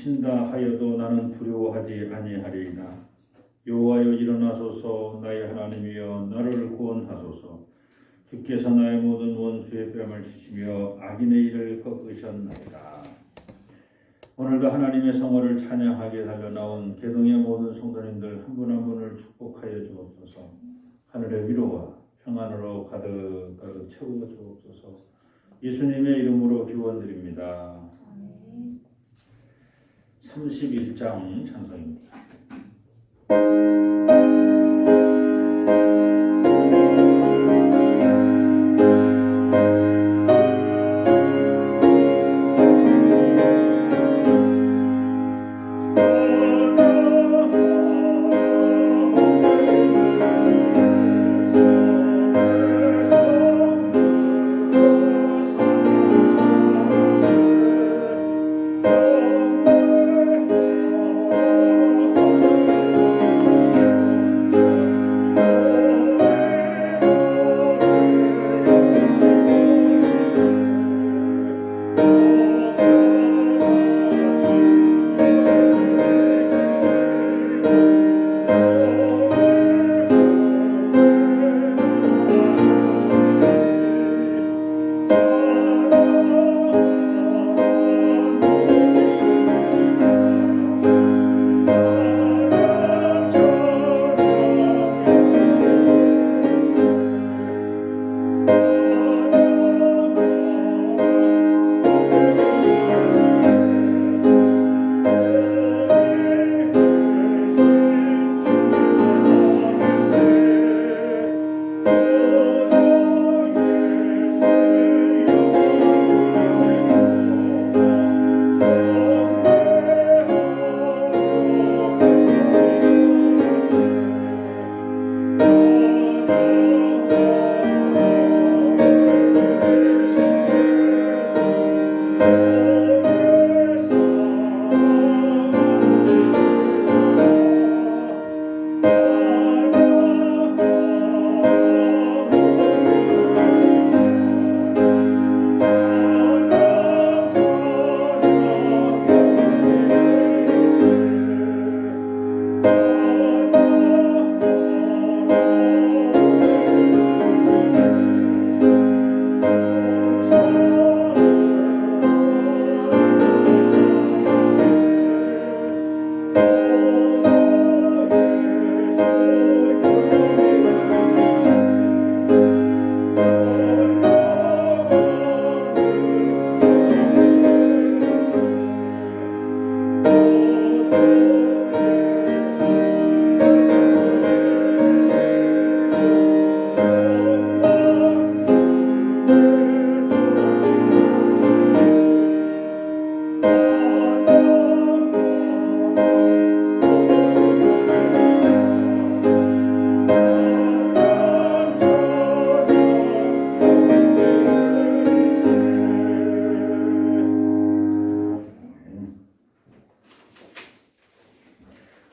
친다 하여도 나는 두려워하지 아니하리이다. 여호와여 일어나소서. 나의 하나님이여 나를 구원하소서. 주께서 나의 모든 원수의 뺨을 치시며 악인의 일을 꺾으셨나이다. 오늘도 하나님의 성호를 찬양하게 달려나온 개동의 모든 성도님들 한 분 한 분을 축복하여 주옵소서. 하늘의 위로와 평안으로 가득 채워 주옵소서. 예수님의 이름으로 기원드립니다. 31장 찬송입니다.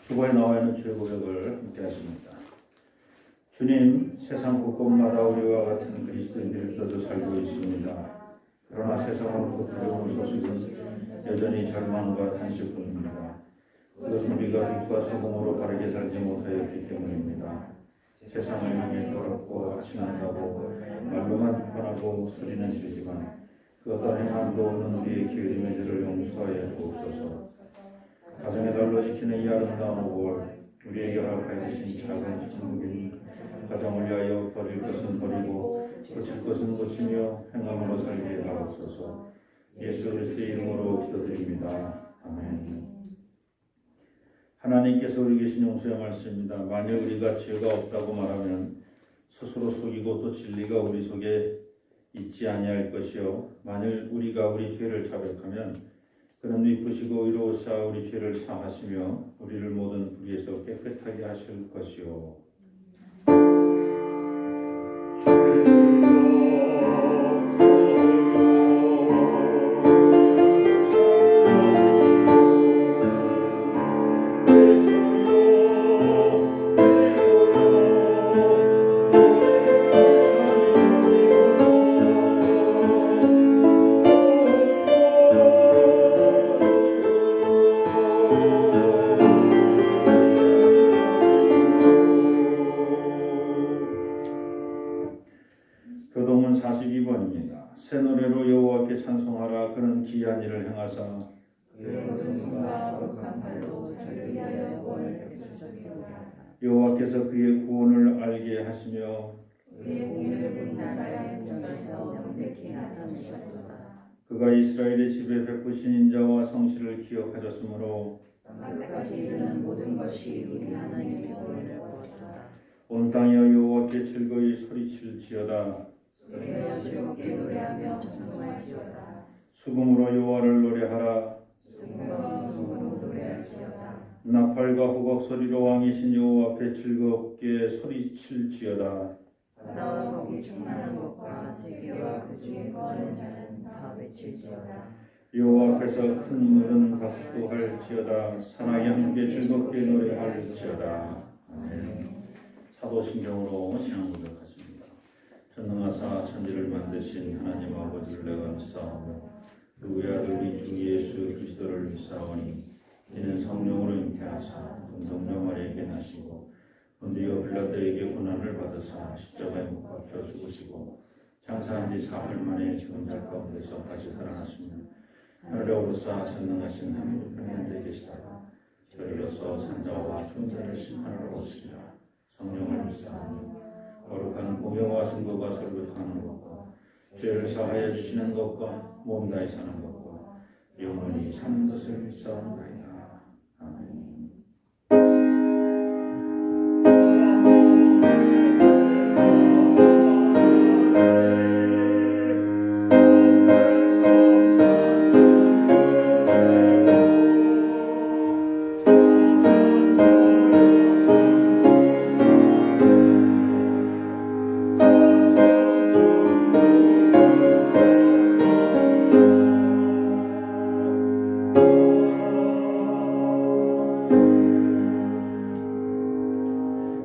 주보에 나와 있는 주의 고백을 함께 하십니다. 주님, 세상 곳곳마다 우리와 같은 그리스도인들이 떠져 살고 있습니다. 그러나 세상으로부터 들려오는 소식은 여전히 절망과 탄식뿐입니다. 그것은 우리가 빛과 소금으로 바르게 살지 못하였기 때문입니다. 세상을 향해 더럽고 악취난다고 말로만 비판하고 소리는 지르지만 그 어떤 행함도 없는 우리의 게으름의 죄를 용서하여 주옵소서. 가정의 달로 지키는 이 아름다운 5월, 우리에게 허락하여 주신 작은 천국인 가정을 위하여 버릴 것은 버리고 고칠 것은 고치며 행함으로 살게 하옵소서. 예수 그리스도의 이름으로 기도드립니다. 아멘. 하나님께서 우리 계신 용서의 말씀입니다. 만일 우리가 죄가 없다고 말하면 스스로 속이고 또 진리가 우리 속에 있지 아니할 것이요, 만일 우리가 우리 죄를 자백하면 그는 미쁘시고 의로우사 우리 죄를 사하시며 우리를 모든 불의에서 깨끗하게 하실 것이요. 새 노래로 여호와께 찬송하라. 그는 기이한 일을 행하사 그의 모든 손과 거룩한 팔로 저를 위하여 구원을 베푸셨습니다. 여호와께서 그의 구원을 알게 하시며 그의 공의를 본 나라의 공전에서 명백히 나타내셨도다. 그가 이스라엘의 집에 베푸신 인자와 성실을 기억하셨으므로 끝까지 이르는 모든 것이 우리 하나님의 구원을 보았다. 온 땅이여 여호와께 즐거이 소리칠지어다. 소리내어 즐겁게 노래하며 찬송할지어다. 수금으로 여호와를 노래하라. 승무와 성으로 노래할지어다. 나팔과 호각 소리로 왕이신 여호와 앞에 즐겁게 소리칠지어다. 바다와 거기 충만한 것과 세계와 그 중에 거하는 자는 다 외칠지어다. 여호와 앞에서 큰 물은 박수할지어다. 사나이 함께 즐겁게 노래할지어다. 아멘. 사도신경으로 신앙 고백하십니다. 전능하사 천지를 만드신 하나님 아버지를 내가 믿사오며 그 외아들 우리 주 예수 그리스도를 믿사오니 이는 성령으로 잉태하사 동성령 아래에게 나시고 본디오 빌라도에게 고난을 받으사 십자가에 못 박혀 죽으시고 장사한 지 사흘 만에 죽은 자 가운데서 다시 살아나시며 하늘에 오르사 전능하신 하나님 편에 앉아 계시다가 저리로서 산자와 죽은 자를 심판하러 오시리라. 성령을 믿사오며 거룩한 공영과 증거가 설교하는 것과 죄를 사하여 주시는 것과 몸 다해 사는 것과 영원히 사는 것을 믿사옵나이다. 아멘.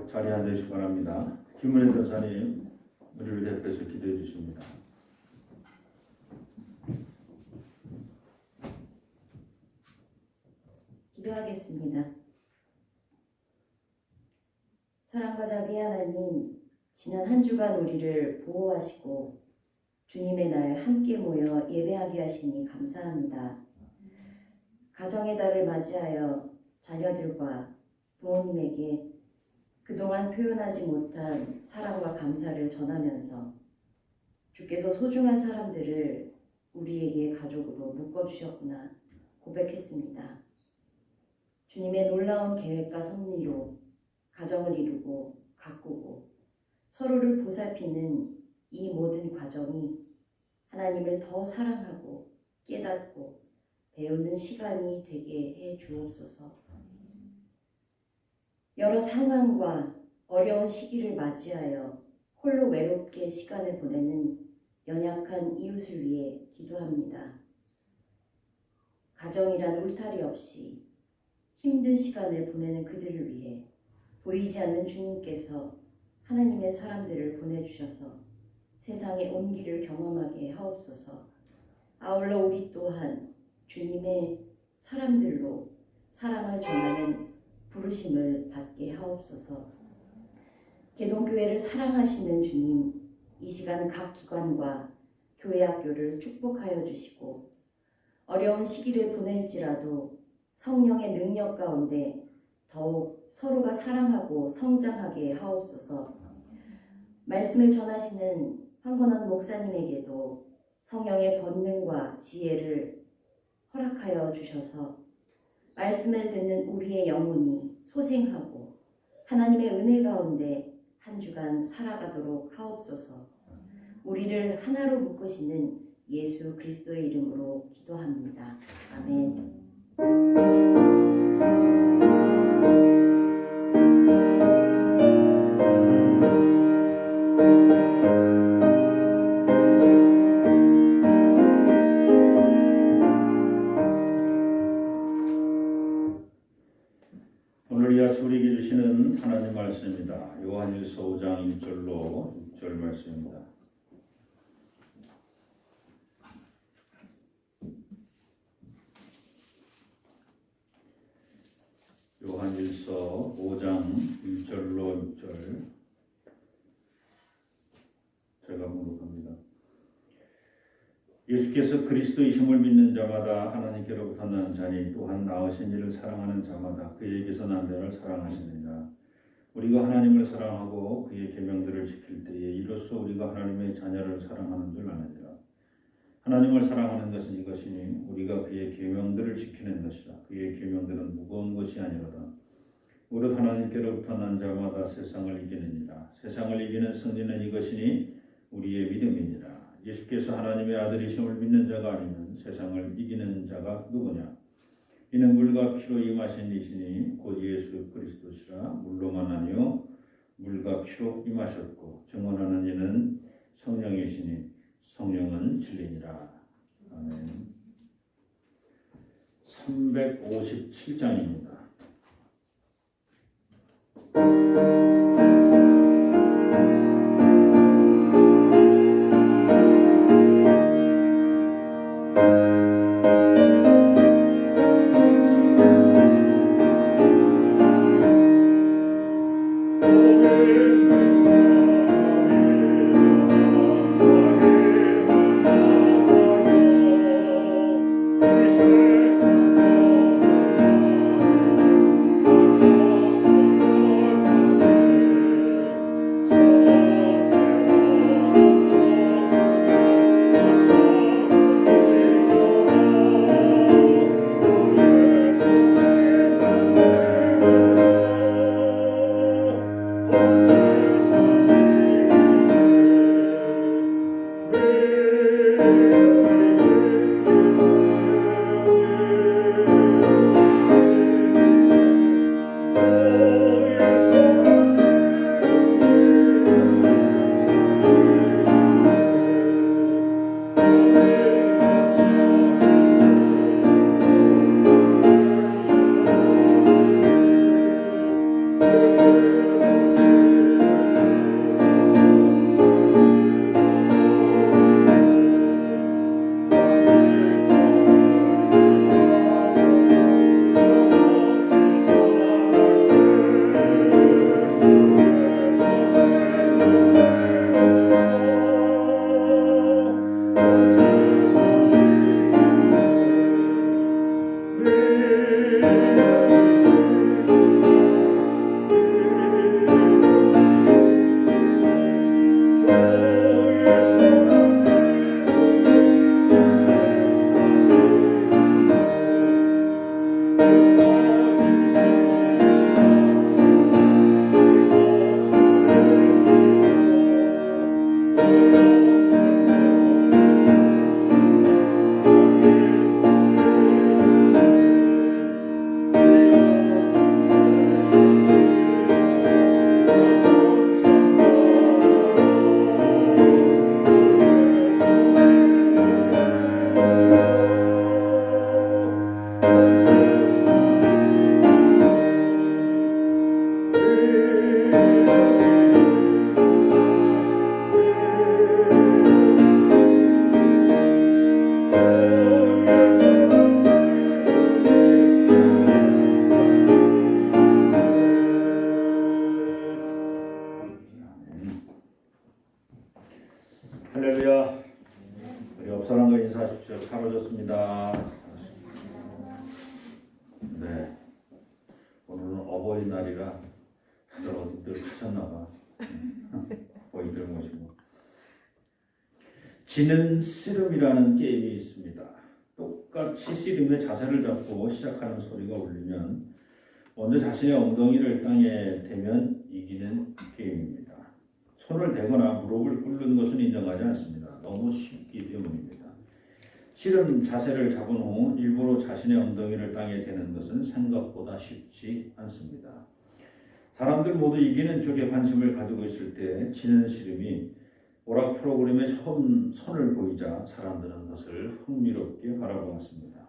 자리에 앉으시기 바랍니다. 김은혜 변사님 우리를 대표해서 기도해 주십니다. 기도하겠습니다. 사랑과 자비 하나님, 지난 한 주간 우리를 보호하시고 주님의 날 함께 모여 예배하게 하시니 감사합니다. 가정의 달을 맞이하여 자녀들과 부모님에게 그동안 표현하지 못한 사랑과 감사를 전하면서 주께서 소중한 사람들을 우리에게 가족으로 묶어주셨구나 고백했습니다. 주님의 놀라운 계획과 섭리로 가정을 이루고 가꾸고 서로를 보살피는 이 모든 과정이 하나님을 더 사랑하고 깨닫고 배우는 시간이 되게 해 주옵소서. 여러 상황과 어려운 시기를 맞이하여 홀로 외롭게 시간을 보내는 연약한 이웃을 위해 기도합니다. 가정이란 울타리 없이 힘든 시간을 보내는 그들을 위해 보이지 않는 주님께서 하나님의 사람들을 보내주셔서 세상의 온기를 경험하게 하옵소서. 아울러 우리 또한 주님의 사람들로 사랑을 전하는 부르심을 받게 하옵소서. 개동교회를 사랑하시는 주님, 이 시간 각 기관과 교회 학교를 축복하여 주시고 어려운 시기를 보낼지라도 성령의 능력 가운데 더욱 서로가 사랑하고 성장하게 하옵소서. 말씀을 전하시는 황건원 목사님에게도 성령의 권능과 지혜를 허락하여 주셔서 말씀을 듣는 우리의 영혼이 소생하고 하나님의 은혜 가운데 한 주간 살아가도록 하옵소서. 우리를 하나로 묶으시는 예수 그리스도의 이름으로 기도합니다. 아멘. 오늘 이 아침 우리에게 주시는 하나님 말씀입니다. 요한일서 5장 1절로 6절 말씀입니다. 요한일서 5장 1절로 6절 제가 묵묵합니다. 예수께서 그리스도이심을 믿는 자마다 하나님께로부터 난 자니 또한 나으신 이를 사랑하는 자마다 그에게서 난 자를 사랑하시느니라. 우리가 하나님을 사랑하고 그의 계명들을 지킬 때에 이로써 우리가 하나님의 자녀를 사랑하는 줄 아느니라. 하나님을 사랑하는 것은 이것이니 우리가 그의 계명들을 지키는 것이라. 그의 계명들은 무거운 것이 아니로다. 오롯 하나님께로부터 난 자마다 세상을 이기느니라. 세상을 이기는 승리는 이것이니 우리의 믿음이니라. 예수께서 하나님의 아들이심을 믿는 자가 아니면 세상을 이기는 자가 누구냐? 이는 물과 피로 임하신 이시니 곧 예수 그리스도시라. 물로만 아니요 물과 피로 임하셨고 증언하는 이는 성령이시니 성령은 진리니라. 아멘. 357장입니다. 할렐루야. 우리 옆사람과 인사하십시오. 잘 오셨습니다. 네. 오늘은 어버이날이라 다들 어디들 가셨나봐. 어이들 모시고. 지는 씨름이라는 게임이 있습니다. 똑같이 씨름의 자세를 잡고 시작하는 소리가 울리면 먼저 자신의 엉덩이를 땅에 대면 이기는 게임입니다. 손을 대거나 무릎을 꿇는 것은 인정하지 않습니다. 너무 쉽기 때문입니다. 씨름 자세를 잡은 후 일부러 자신의 엉덩이를 땅에 대는 것은 생각보다 쉽지 않습니다. 사람들 모두 이기는 쪽에 관심을 가지고 있을 때 지는 씨름이 오락 프로그램에 처음 선을 보이자 사람들은 그것을 흥미롭게 바라보았습니다.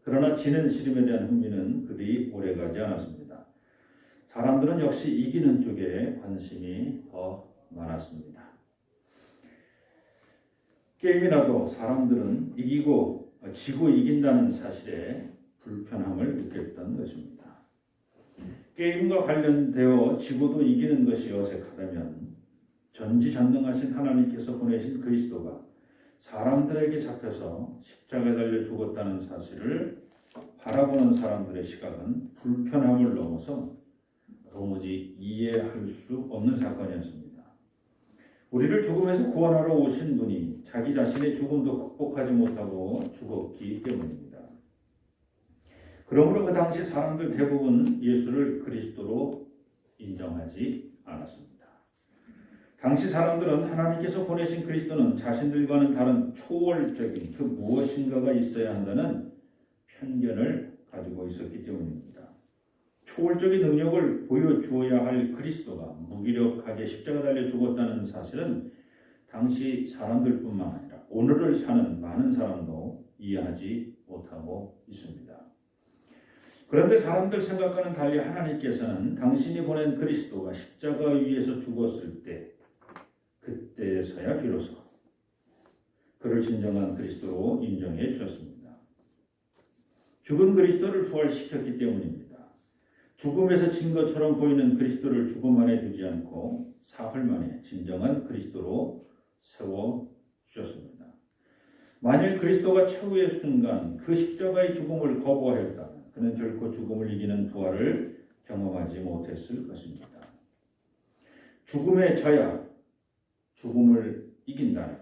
그러나 지는 씨름에 대한 흥미는 그리 오래가지 않았습니다. 사람들은 역시 이기는 쪽에 관심이 더 많았습니다. 게임이라도 사람들은 지고 이긴다는 사실에 불편함을 느꼈던 것입니다. 게임과 관련되어 지고도 이기는 것이 어색하다면 전지전능하신 하나님께서 보내신 그리스도가 사람들에게 잡혀서 십자가에 달려 죽었다는 사실을 바라보는 사람들의 시각은 불편함을 넘어서 도무지 이해할 수 없는 사건이었습니다. 우리를 죽음에서 구원하러 오신 분이 자기 자신의 죽음도 극복하지 못하고 죽었기 때문입니다. 그러므로 그 당시 사람들 대부분 예수를 그리스도로 인정하지 않았습니다. 당시 사람들은 하나님께서 보내신 그리스도는 자신들과는 다른 초월적인 그 무엇인가가 있어야 한다는 편견을 가지고 있었기 때문입니다. 초월적인 능력을 보여주어야 할 그리스도가 무기력하게 십자가 달려 죽었다는 사실은 당시 사람들뿐만 아니라 오늘을 사는 많은 사람도 이해하지 못하고 있습니다. 그런데 사람들 생각과는 달리 하나님께서는 당신이 보낸 그리스도가 십자가 위에서 죽었을 때 그때서야 비로소 그를 진정한 그리스도로 인정해 주셨습니다. 죽은 그리스도를 부활시켰기 때문입니다. 죽음에서 진 것처럼 보이는 그리스도를 죽음 안에 두지 않고 사흘 만에 진정한 그리스도로 세워주셨습니다. 만일 그리스도가 최후의 순간 그 십자가의 죽음을 거부하였다면 그는 결코 죽음을 이기는 부활을 경험하지 못했을 것입니다. 죽음에 져야 죽음을 이긴다는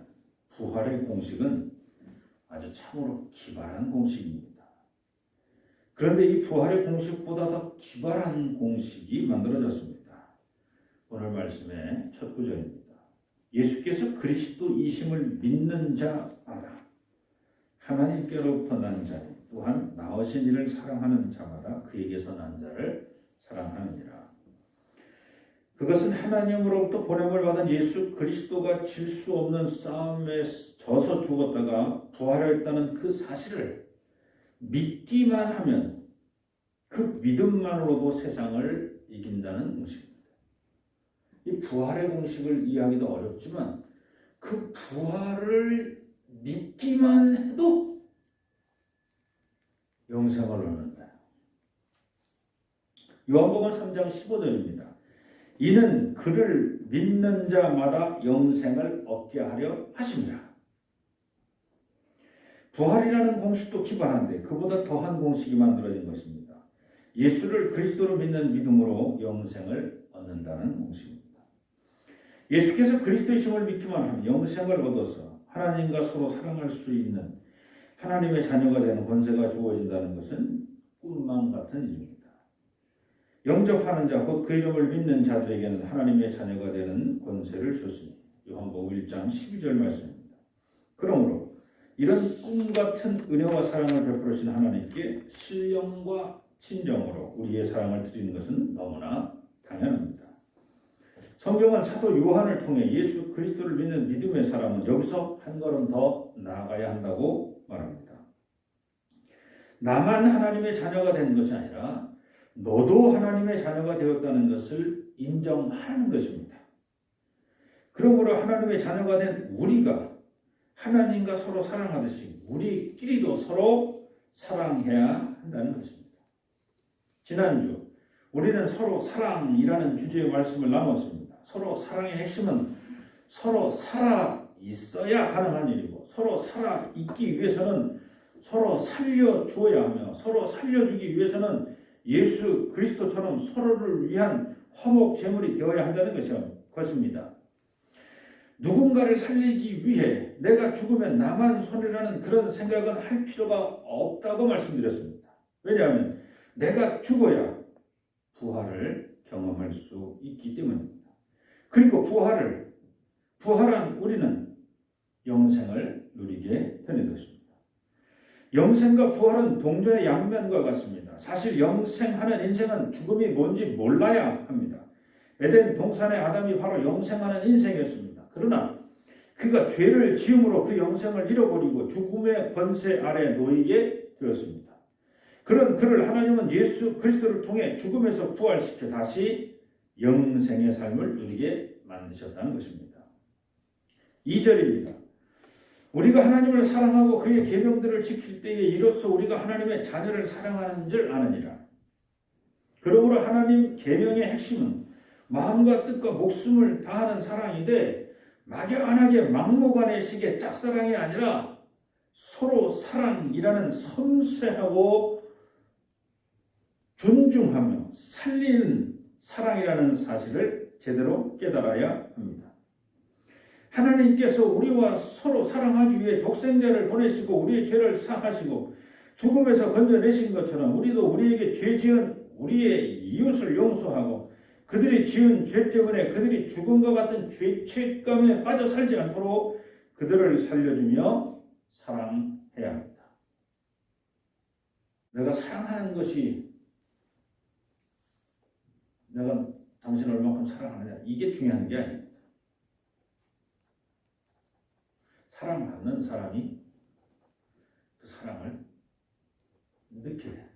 부활의 공식은 아주 참으로 기발한 공식입니다. 그런데 이 부활의 공식보다 더 기발한 공식이 만들어졌습니다. 오늘 말씀의 첫 구절입니다. 예수께서 그리스도이심을 믿는 자마다 하나님께로부터 난 자, 또한 나으신 이를 사랑하는 자마다 그에게서 난 자를 사랑하느니라. 그것은 하나님으로부터 보냄을 받은 예수 그리스도가 질 수 없는 싸움에 져서 죽었다가 부활했다는 그 사실을 믿기만 하면 그 믿음만으로도 세상을 이긴다는 공식입니다. 이 부활의 공식을 이해하기도 어렵지만 그 부활을 믿기만 해도 영생을 얻는다. 요한복음 3장 15절입니다. 이는 그를 믿는 자마다 영생을 얻게 하려 하십니다. 부활이라는 공식도 기발한데 그보다 더한 공식이 만들어진 것입니다. 예수를 그리스도로 믿는 믿음으로 영생을 얻는다는 공식입니다. 예수께서 그리스도이심을 믿기만 하면 영생을 얻어서 하나님과 서로 사랑할 수 있는 하나님의 자녀가 되는 권세가 주어진다는 것은 꿈만 같은 일입니다. 영접하는 자, 곧 그 이름을 믿는 자들에게는 하나님의 자녀가 되는 권세를 주셨습니다. 요한복음 1장 12절 말씀입니다. 그러므로 이런 꿈같은 은혜와 사랑을 베풀으신 하나님께 신령과 진정으로 우리의 사랑을 드리는 것은 너무나 당연합니다. 성경은 사도 요한을 통해 예수 그리스도를 믿는 믿음의 사람은 여기서 한 걸음 더 나아가야 한다고 말합니다. 나만 하나님의 자녀가 된 것이 아니라 너도 하나님의 자녀가 되었다는 것을 인정하는 것입니다. 그러므로 하나님의 자녀가 된 우리가 하나님과 서로 사랑하듯이 우리끼리도 서로 사랑해야 한다는 것입니다. 지난주 우리는 서로 사랑이라는 주제의 말씀을 나눴습니다. 서로 사랑의 핵심은 서로 살아 있어야 가능한 일이고 서로 살아 있기 위해서는 서로 살려주어야 하며 서로 살려주기 위해서는 예수 그리스도처럼 서로를 위한 화목 제물이 되어야 한다는 것입니다. 누군가를 살리기 위해 내가 죽으면 나만 손해라는 그런 생각은 할 필요가 없다고 말씀드렸습니다. 왜냐하면 내가 죽어야 부활을 경험할 수 있기 때문입니다. 그리고 부활한 우리는 영생을 누리게 되는 것입니다. 영생과 부활은 동전의 양면과 같습니다. 사실 영생하는 인생은 죽음이 뭔지 몰라야 합니다. 에덴 동산의 아담이 바로 영생하는 인생이었습니다. 그러나 그가 죄를 지음으로 그 영생을 잃어버리고 죽음의 권세 아래 놓이게 되었습니다. 그런 그를 하나님은 예수 그리스도를 통해 죽음에서 부활시켜 다시 영생의 삶을 누리게 만드셨다는 것입니다. 2절입니다. 우리가 하나님을 사랑하고 그의 계명들을 지킬 때에 이로써 우리가 하나님의 자녀를 사랑하는 줄 아느니라. 그러므로 하나님 계명의 핵심은 마음과 뜻과 목숨을 다하는 사랑인데 막연하게 막무가내 식의 짝사랑이 아니라 서로 사랑이라는 섬세하고 존중하며 살리는 사랑이라는 사실을 제대로 깨달아야 합니다. 하나님께서 우리와 서로 사랑하기 위해 독생자를 보내시고 우리의 죄를 사하시고 죽음에서 건져내신 것처럼 우리도 우리에게 죄 지은 우리의 이웃을 용서하고 그들이 지은 죄 때문에 그들이 죽음과 같은 죄책감에 빠져 살지 않도록 그들을 살려주며 사랑해야 합니다. 내가 사랑하는 것이 내가 당신을 얼마큼 사랑하느냐 이게 중요한 게 아닙니다. 사랑받는 사람이 그 사랑을 느껴야 돼.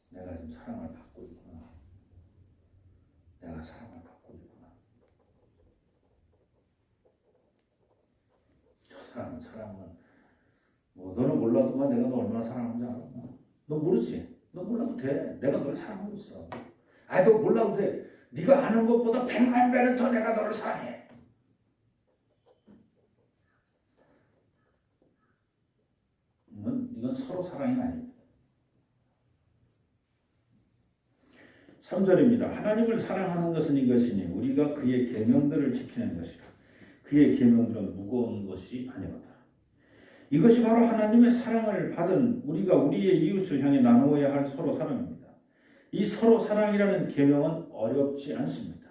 내가 지금 사랑을 받고 있구나. 내가 사랑을 받고 있구나. 저 사랑은 뭐 너는 몰라도만 내가 너 얼마나 사랑하는지 알아? 너 모르지? 너 몰라도 돼. 내가 너를 사랑하고 있어. 아니 너 몰라도 돼. 네가 아는 것보다 100만 배는 더 내가 너를 사랑해. 이건 서로 사랑이 아닙니다. 3절입니다. 하나님을 사랑하는 것은 이것이니 우리가 그의 계명들을 지키는 것이라. 그의 계명들은 무거운 것이 아니로다. 이것이 바로 하나님의 사랑을 받은 우리가 우리의 이웃을 향해 나누어야 할 서로 사랑입니다. 이 서로 사랑이라는 계명은 어렵지 않습니다.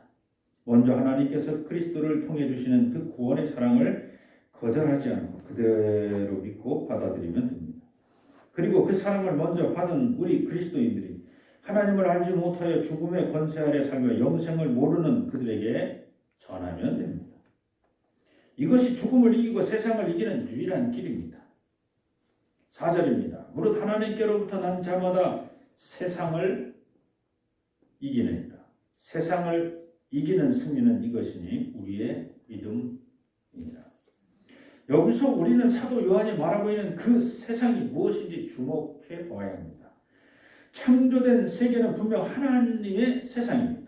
먼저 하나님께서 그리스도를 통해 주시는 그 구원의 사랑을 거절하지 않고 그대로 믿고 받아들이면 됩니다. 그리고 그 사랑을 먼저 받은 우리 그리스도인들이 하나님을 알지 못하여 죽음의 권세 아래 살며 영생을 모르는 그들에게 전하면 됩니다. 이것이 죽음을 이기고 세상을 이기는 유일한 길입니다. 4절입니다. 무릇 하나님께로부터 난 자마다 세상을 이기느니라. 세상을 이기는 승리는 이것이니 우리의 믿음이니라. 여기서 우리는 사도 요한이 말하고 있는 그 세상이 무엇인지 주목해 보아야 합니다. 창조된 세계는 분명 하나님의 세상입니다.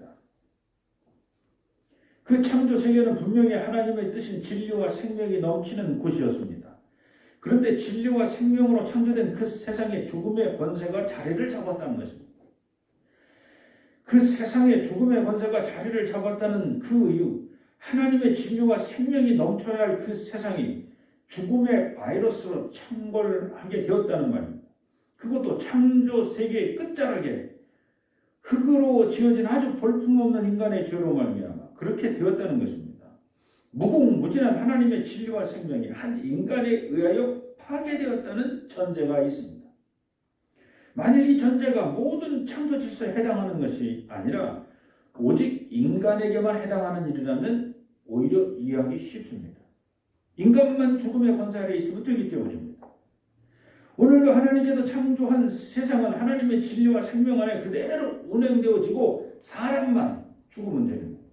그 창조 세계는 분명히 하나님의 뜻인 진리와 생명이 넘치는 곳이었습니다. 그런데 진리와 생명으로 창조된 그 세상에 죽음의 권세가 자리를 잡았다는 것입니다. 그 세상에 죽음의 권세가 자리를 잡았다는 그 이유, 하나님의 진리와 생명이 넘쳐야 할 그 세상이 죽음의 바이러스로 창궐하게 되었다는 말입니다. 그것도 창조 세계의 끝자락에 흙으로 지어진 아주 볼품없는 인간의 죄로 말미암아 그렇게 되었다는 것입니다. 무궁무진한 하나님의 진리와 생명이 한 인간에 의하여 파괴되었다는 전제가 있습니다. 만일 이 전제가 모든 창조 질서에 해당하는 것이 아니라 오직 인간에게만 해당하는 일이라면 오히려 이해하기 쉽습니다. 인간만 죽음의 권세 아래에 있으면 되기 때문입니다. 오늘도 하나님께서 창조한 세상은 하나님의 진리와 생명 안에 그대로 운행되어지고 사람만 죽으면 됩니다.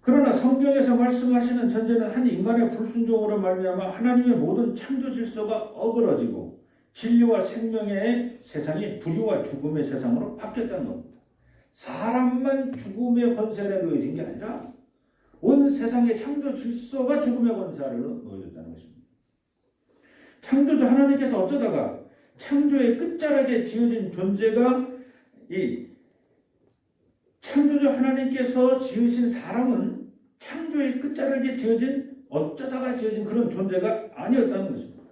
그러나 성경에서 말씀하시는 전제는 한 인간의 불순종으로 말미암아 하나님의 모든 창조 질서가 어그러지고 진리와 생명의 세상이 불의와 죽음의 세상으로 바뀌었다는 겁니다. 사람만 죽음의 권세 아래 놓여진 게 아니라 온 세상의 창조 질서가 죽음의 권세 아래로 놓여졌다는 것입니다. 창조주 하나님께서 어쩌다가 창조의 끝자락에 지어진 존재가 이 창조주 하나님께서 지으신 사람은 창조의 끝자락에 어쩌다가 지어진 그런 존재가 아니었다는 것입니다.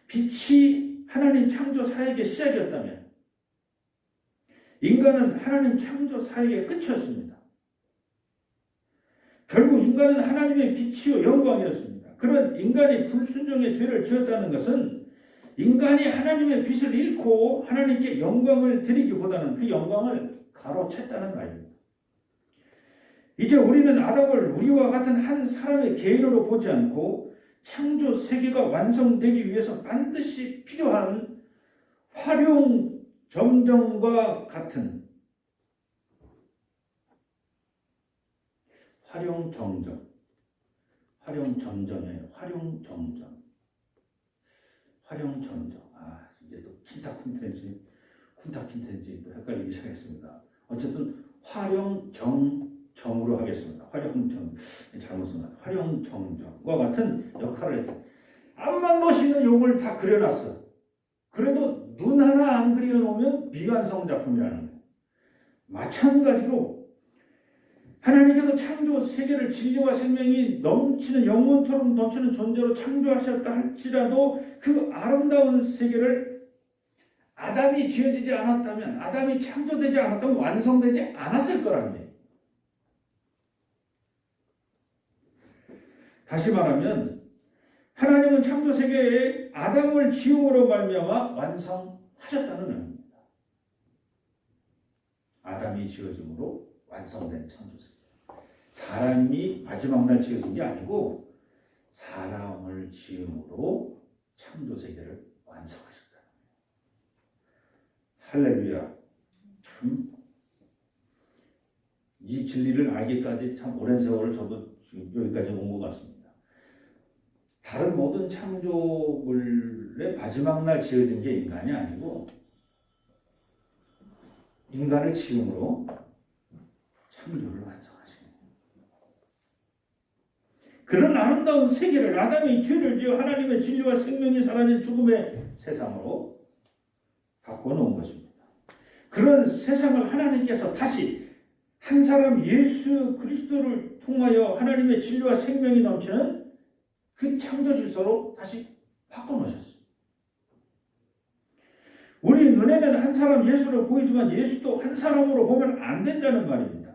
빛이 하나님 창조 사역의 시작이었다면 인간은 하나님 창조 사역의 끝이었습니다. 결국 인간은 하나님의 빛이요 영광이었습니다. 그런 인간이 불순종의 죄를 지었다는 것은 인간이 하나님의 빛을 잃고 하나님께 영광을 드리기보다는 그 영광을 가로챘다는 말입니다. 이제 우리는 아담을 우리와 같은 한 사람의 개인으로 보지 않고 창조 세계가 완성되기 위해서 반드시 필요한 활용점정과 같은 활용점정. 이제 또 쿤타킨텐지 또 헷갈리기 시작했습니다. 어쨌든 활용정정으로 하겠습니다. 활용정, 잘못 쓴 것 같아요. 활용정정과 같은 역할을 해요. 암만 멋있는 용을 다 그려놨어. 그래도 눈 하나 안 그려놓으면 비완성 작품이라는 거예요. 마찬가지로 하나님께서 창조 세계를 진리와 생명이 넘치는 영혼처럼 넘치는 존재로 창조하셨다 할지라도 그 아름다운 세계를 아담이 지어지지 않았다면, 아담이 창조되지 않았다면 완성되지 않았을 거라는 거예요. 다시 말하면 하나님은 창조 세계에 아담을 지음으로 말미암아 완성하셨다는 의미입니다. 아담이 지어짐으로 완성된 창조 세계. 사람이 마지막 날 지어진 게 아니고 사람을 지음으로 창조 세계를 완성하셨다. 할렐루야. 참 이 진리를 알기까지 참 오랜 세월을 저도 지금 여기까지 온 것 같습니다. 다른 모든 창조물의 마지막 날 지어진 게 인간이 아니고 인간을 지음으로 창조를 완성하시는 그런 아름다운 세계를 아담이 죄를 지어 하나님의 진리와 생명이 사라진 죽음의 세상으로 바꿔놓은 것입니다. 그런 세상을 하나님께서 다시 한 사람 예수 그리스도를 통하여 하나님의 진리와 생명이 넘치는 그 창조 질서로 다시 바꿔놓으셨습니다. 우리 눈에는 한 사람 예수를 보이지만 예수도 한 사람으로 보면 안 된다는 말입니다.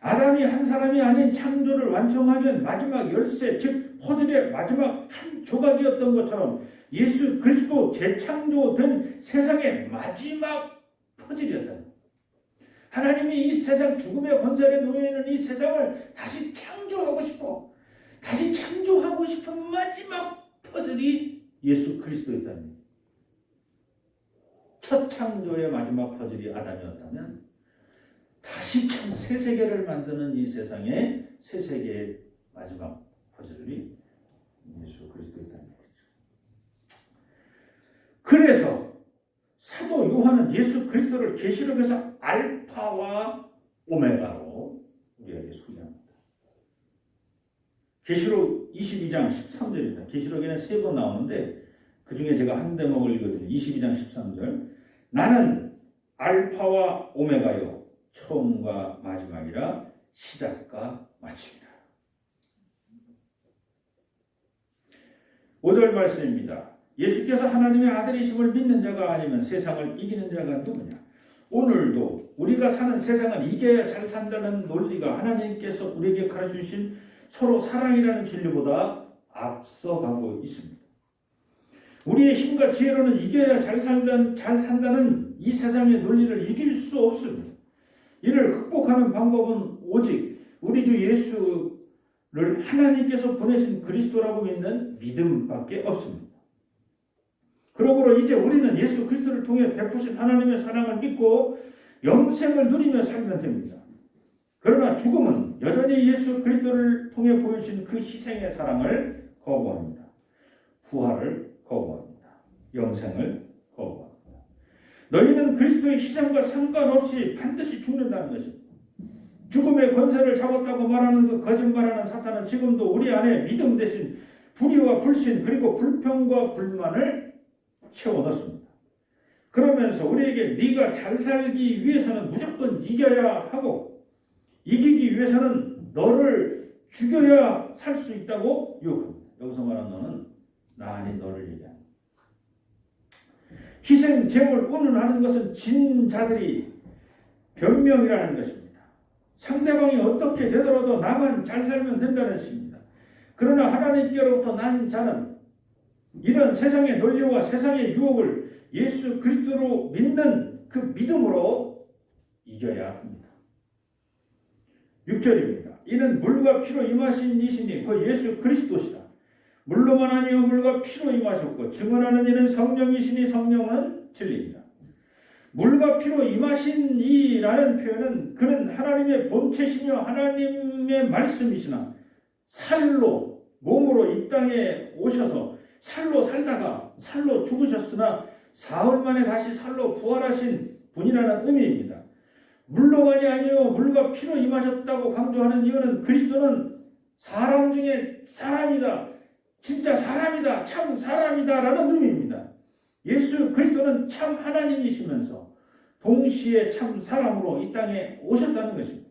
아담이 한 사람이 아닌 창조를 완성하면 마지막 열쇠, 즉 퍼즐의 마지막 한 조각이었던 것처럼 예수 그리스도 재창조된 세상의 마지막 퍼즐이었다. 하나님이 이 세상 죽음의 권세에 놓여있는 이 세상을 다시 창조하고 싶어. 다시 창조하고 싶은 마지막 퍼즐이 예수 그리스도였다는 첫 창조의 마지막 퍼즐이 아담이었다면 다시 새 세계를 만드는 이 세상의 새 세계의 마지막 퍼즐이 예수 그리스도였다는 거죠. 그래서 사도 요한은 예수 그리스도를 계시록에서 알파와 오메가로 우리에게 소개합니다. 계시록 22장 13절입니다. 계시록에는 3번 나오는데 그 중에 제가 한 대목을 읽어드립니다. 22장 13절. 나는 알파와 오메가요 처음과 마지막이라 시작과 마침이라. 5절 말씀입니다. 예수께서 하나님의 아들이심을 믿는 자가 아니면 세상을 이기는 자가 누구냐? 오늘도 우리가 사는 세상은 이겨야 잘 산다는 논리가 하나님께서 우리에게 가르쳐주신 서로 사랑이라는 진리보다 앞서가고 있습니다. 우리의 힘과 지혜로는 이겨야 잘 산다는 이 세상의 논리를 이길 수 없습니다. 이를 극복하는 방법은 오직 우리 주 예수를 하나님께서 보내신 그리스도라고 믿는 믿음밖에 없습니다. 그러므로 이제 우리는 예수 그리스도를 통해 베푸신 하나님의 사랑을 믿고 영생을 누리며 살면 됩니다. 그러나 죽음은 여전히 예수 그리스도를 통해 보여주신 그 희생의 사랑을 거부합니다. 부활을 거부합니다. 영생을 거부합니다. 너희는 그리스도의 희생과 상관없이 반드시 죽는다는 것입니다. 죽음의 권세를 잡았다고 말하는 그 거짓말하는 사탄은 지금도 우리 안에 믿음 대신 불의와 불신 그리고 불평과 불만을 채워넣습니다. 그러면서 우리에게 네가 잘 살기 위해서는 무조건 이겨야 하고 이기기 위해서는 너를 죽여야 살 수 있다고 유혹합니다. 여기서 말하는 너는 나 아닌 너를 얘기합니다. 희생, 제물, 운운하는 것은 진 자들이 변명이라는 것입니다. 상대방이 어떻게 되더라도 나만 잘 살면 된다는 것입니다. 그러나 하나님께로부터 난 자는 이런 세상의 논리와 세상의 유혹을 예수 그리스도로 믿는 그 믿음으로 이겨야 합니다. 6절입니다. 이는 물과 피로 임하신 이시니 그 예수 그리스도시다. 물로만 아니요 물과 피로 임하셨고 증언하는 이는 성령이시니 성령은 진리입니다. 물과 피로 임하신 이라는 표현은 그는 하나님의 본체시며 하나님의 말씀이시나 살로 몸으로 이 땅에 오셔서 살로 살다가 살로 죽으셨으나 사흘 만에 다시 살로 부활하신 분이라는 의미입니다. 물로만이 아니요 물과 피로 임하셨다고 강조하는 이유는 그리스도는 사람 중에 사람이다. 진짜 사람이다. 참 사람이다라는 의미입니다. 예수 그리스도는 참 하나님이시면서 동시에 참 사람으로 이 땅에 오셨다는 것입니다.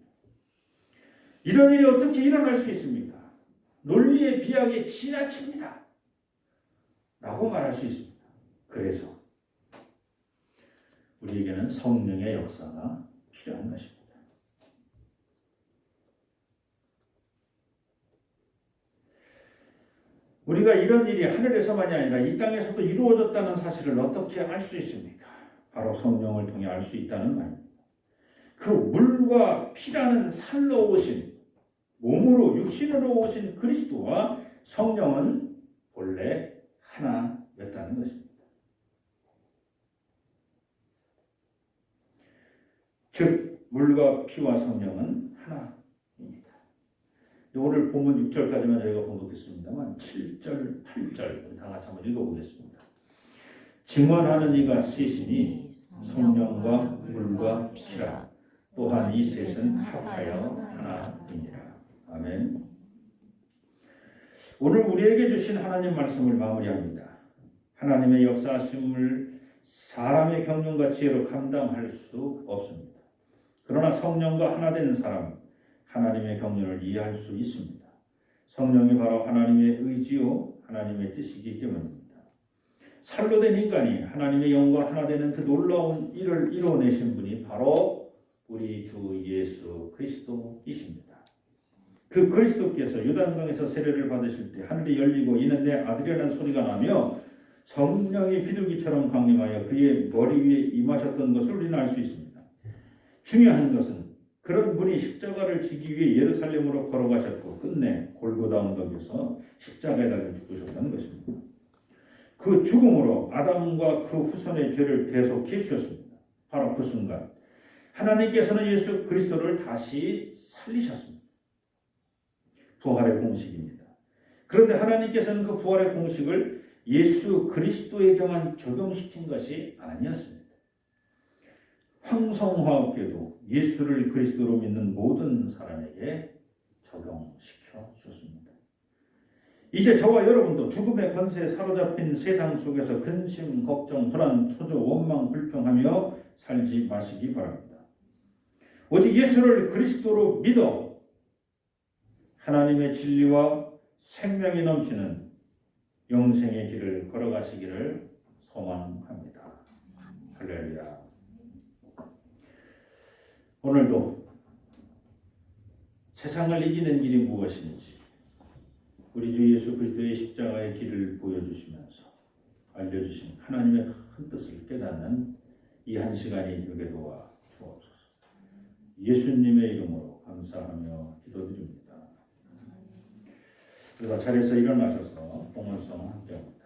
이런 일이 어떻게 일어날 수 있습니까? 논리의 비약에 지나칩니다. 라고 말할 수 있습니다. 그래서 우리에게는 성령의 역사가 필요한 것입니다. 우리가 이런 일이 하늘에서만이 아니라 이 땅에서도 이루어졌다는 사실을 어떻게 알 수 있습니까? 바로 성령을 통해 알 수 있다는 말입니다. 그 물과 피라는 살로 오신, 몸으로 육신으로 오신 그리스도와 성령은 본래 하나였다는 것입니다. 즉 물과 피와 성령은 하나입니다. 오늘 본문 6절까지만 저희가 봉독했습니다만 7절, 8절 다 같이 한번 읽어보겠습니다. 증언하는 이가 셋이니 성령과 물과 피라. 또한 이 셋은 합하여 하나이니라. 아멘. 오늘 우리에게 주신 하나님 말씀을 마무리합니다. 하나님의 역사하심을 사람의 경륜과 지혜로 감당할 수 없습니다. 그러나 성령과 하나 된 사람, 하나님의 경륜을 이해할 수 있습니다. 성령이 바로 하나님의 의지요 하나님의 뜻이기 때문입니다. 살로 된 인간이 하나님의 영과 하나 되는 그 놀라운 일을 이뤄내신 분이 바로 우리 주 예수 그리스도이십니다. 그 그리스도께서 요단강에서 세례를 받으실 때 하늘이 열리고 이는 내 아들이라는 소리가 나며 성령이 비둘기처럼 강림하여 그의 머리 위에 임하셨던 것을 우리는 알 수 있습니다. 중요한 것은 그런 분이 십자가를 지기 위해 예루살렘으로 걸어가셨고 끝내 골고다 언덕에서 십자가에 달려 죽으셨다는 것입니다. 그 죽음으로 아담과 그 후손의 죄를 대속해 주셨습니다. 바로 그 순간 하나님께서는 예수 그리스도를 다시 살리셨습니다. 부활의 공식입니다. 그런데 하나님께서는 그 부활의 공식을 예수 그리스도에게만 적용시킨 것이 아니었습니다. 황성화업계도 예수를 그리스도로 믿는 모든 사람에게 적용시켜 주었습니다. 이제 저와 여러분도 죽음의 권세에 사로잡힌 세상 속에서 근심, 걱정, 불안, 초조, 원망, 불평하며 살지 마시기 바랍니다. 오직 예수를 그리스도로 믿어 하나님의 진리와 생명이 넘치는 영생의 길을 걸어가시기를 소망합니다. 할렐루야. 오늘도 세상을 이기는 길이 무엇인지 우리 주 예수 그리스도의 십자가의 길을 보여주시면서 알려주신 하나님의 큰 뜻을 깨닫는 이 한 시간이 되게 도와 주옵소서. 예수님의 이름으로 감사하며 기도드립니다. 그래서 자리에서 일어나셔서 봉헌송 함께합니다.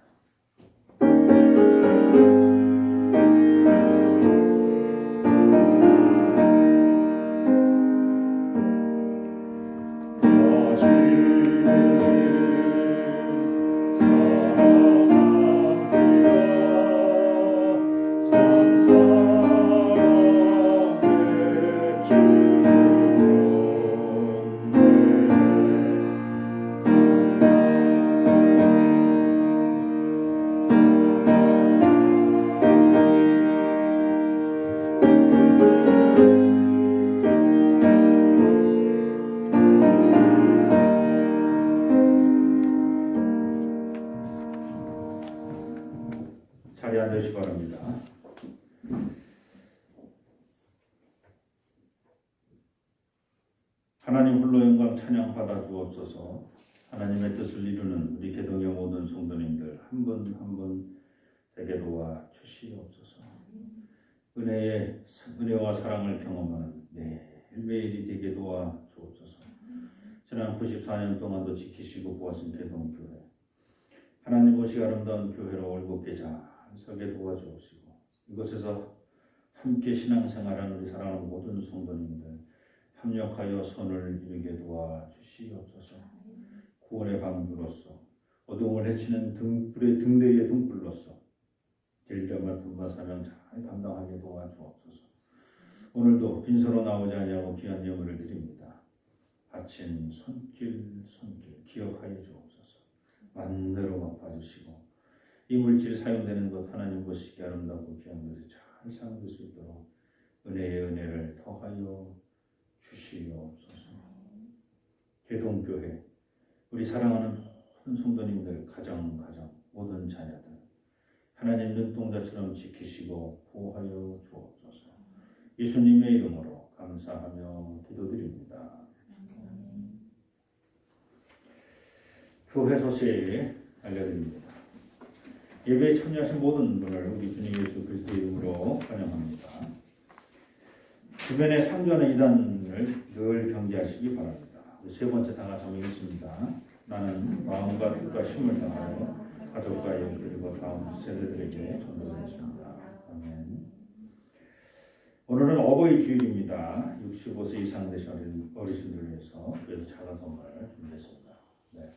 자리에 앉으시기 바랍니다. 하나님 홀로 영광 찬양 받아 주옵소서. 하나님의 뜻을 이루는 우리 개동의 모든 성도님들 한 분 한 분 되게 도와 주시옵소서. 은혜와 사랑을 경험하는 매일매일이 되게 도와 주옵소서. 지난 94년 동안도 지키시고 보아신 개동교회 하나님 오시 아름다운 교회로 올곧게 잘 서게 도와주옵시고 이곳에서 함께 신앙생활하는 우리 사랑하는 모든 성도님들 합력하여 선을 이루게 도와주시옵소서. 구원의 방주로서 어둠을 헤치는 불의 등대의 등불로서 진리와 분마 사명 잘 감당하게 도와주옵소서. 오늘도 빈손으로 나오지 아니하고 귀한 예물을 드립니다. 바친 손길 기억하여 주옵소서. 만대로 갚아주시고 이 물질 사용되는 것 하나님 보시기에 아름답고 귀한 것을 잘 사용될 수 있도록 은혜의 은혜를 더하여 주시옵소서. 개동교회 우리 사랑하는 모든 성도님들 가정 모든 자녀들 하나님 눈동자처럼 지키시고 보호하여 주옵소서. 예수님의 이름으로 감사하며 기도드립니다. 교회 소식 알려드립니다. 예배에 참여하신 모든 분을 우리 주님 예수 그리스도의 이름으로 환영합니다. 주변에 상주하는 이단을 늘 경계하시기 바랍니다. 세 번째 다 같이 한번 읽습니다. 나는 마음과 뜻과 힘을 다하여 가족과 일 그리고 다음 세대들에게 전도하겠습니다. 아멘. 오늘은 어버이 주일입니다. 65세 이상 되신 어르신들을 위해서 그래서 작은 선물 준비했습니다. 네.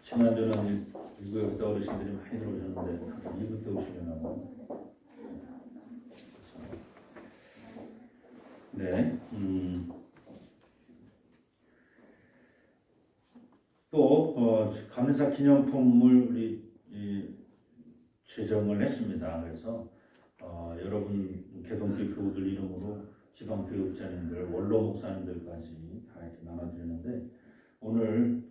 지난주는 미국에 어르신들이 많이 들어오셨는데 이부터 오시려나 네. 또 감사 기념품을 우리 제정을 했습니다. 그래서 여러분 개동교 교우들 이름으로 지방교육자님들, 원로 목사님들까지 다 이렇게 나눠드리는데 오늘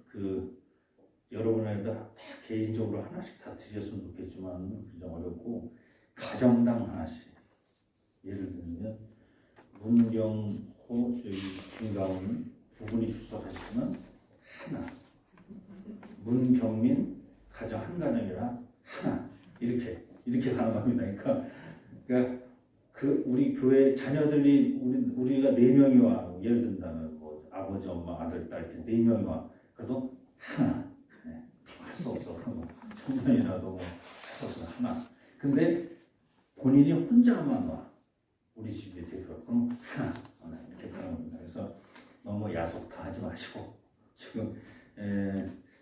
여러분에게 다 개인적으로 하나씩 다 드렸으면 좋겠지만 좀 어렵고 가정당 하나씩 예를 들면 문경호 김가훈 두 분이 출석하시면 하나 문경민 가정 한 가정이라 하나 이렇게 가는 겁니다. 그러니까 우리 교회 자녀들이 우리가 4명이 와 예를 든다면 뭐 아버지 엄마 아들 딸 이렇게 4명이 와 그래도 하나 할 수 없어 청년이라도 뭐 할 수 없어 하나 근데 본인이 혼자만 와 우리 집에 대표 그럼 하나 이렇게 가는 겁니다. 그래서 너무 야속다 하지 마시고 지금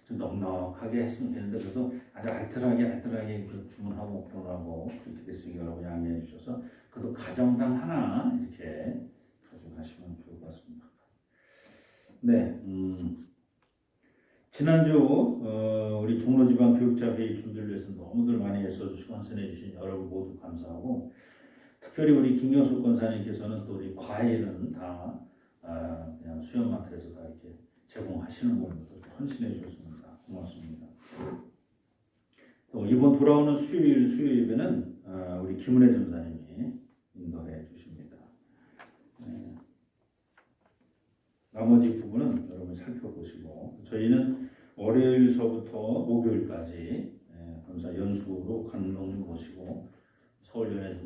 좀 넉넉하게 했으면 되는데 그래도 아주 알뜰하게 주문하고 결혼하고 그렇게 됐으니 여러분 양해해 주셔서 그래도 가정당 하나 이렇게 가져가시면 좋을 것 같습니다. 네, 지난주 우리 종로지방 교육자회의 준비를 위해서 너무들 많이 애써주시고 헌신해 주신 여러분 모두 감사하고 특별히 우리 김경수 권사님께서는 또 우리 과일은 다 그냥 수영마트에서 다 이렇게 제공하시는 걸로 헌신해 주셨습니다. 고맙습니다. 또 이번 돌아오는 수요일 예배는 우리 김은혜 전사님이 인도해 주십니다. 나머지 부분은 여러분 살펴보시고 저희는 월요일서부터 목요일까지 감사 연수로 감독님 모시고 서울연회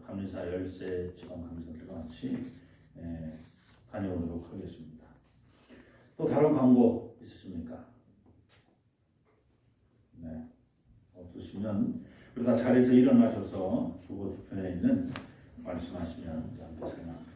감리사 열세 지방 감사들과 같이 다녀오도록 하겠습니다. 또 다른 광고 있으십니까? 네, 없으시면 그러다 자리에서 일어나셔서 주보 뒤편에 있는 말씀하시면 함께 생각합니다.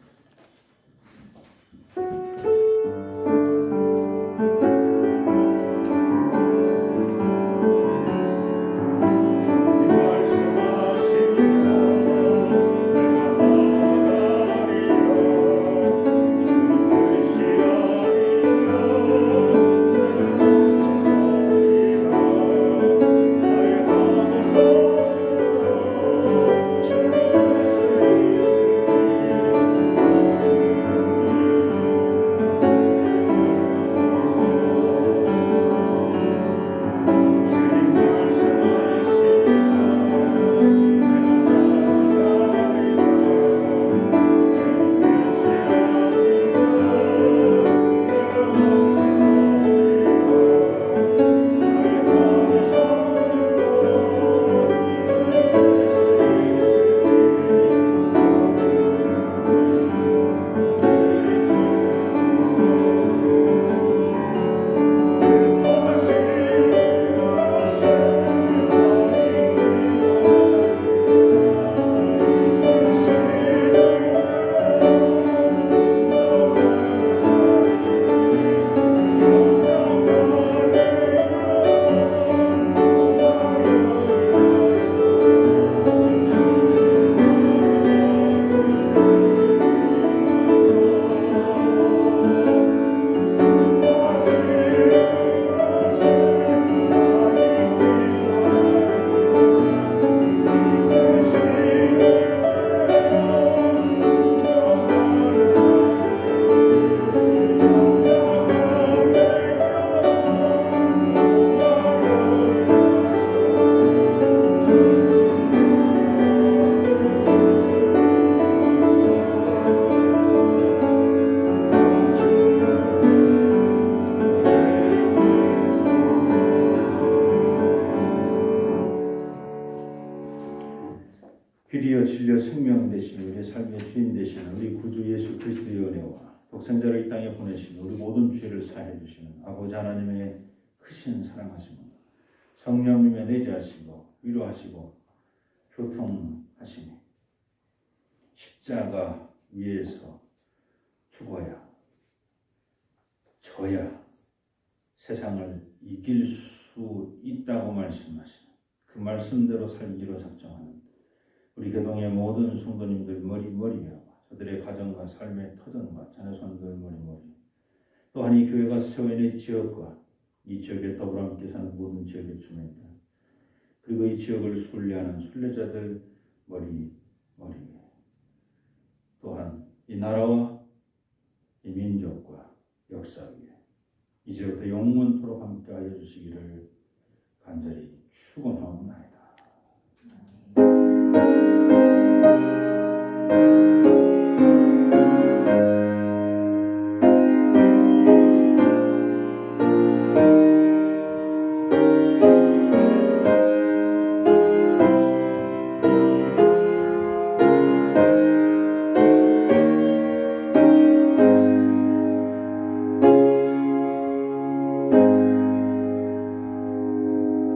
되어 독생자를 이 땅에 보내시고 우리 모든 죄를 사해 주시는 아버지 하나님의 크신 사랑하심을 성령님의 내재하시고 위로하시고 교통하시니 십자가 위에서 죽어야 져야 세상을 이길 수 있다고 말씀하시는 그 말씀대로 살기로 작정하는 우리 교동의 모든 성도님들 머리며 저들의 가정과 삶의 터전과 자녀손들 머리 또한 이 교회가 세워있는 지역과 이 지역에 더불어 함께 사는 모든 지역의 주민들 그리고 이 지역을 순례하는 순례자들 머리 또한 이 나라와 이 민족과 역사 위에 이제부터 영원토록 함께하여 주시기를 간절히 축원하옵나이다.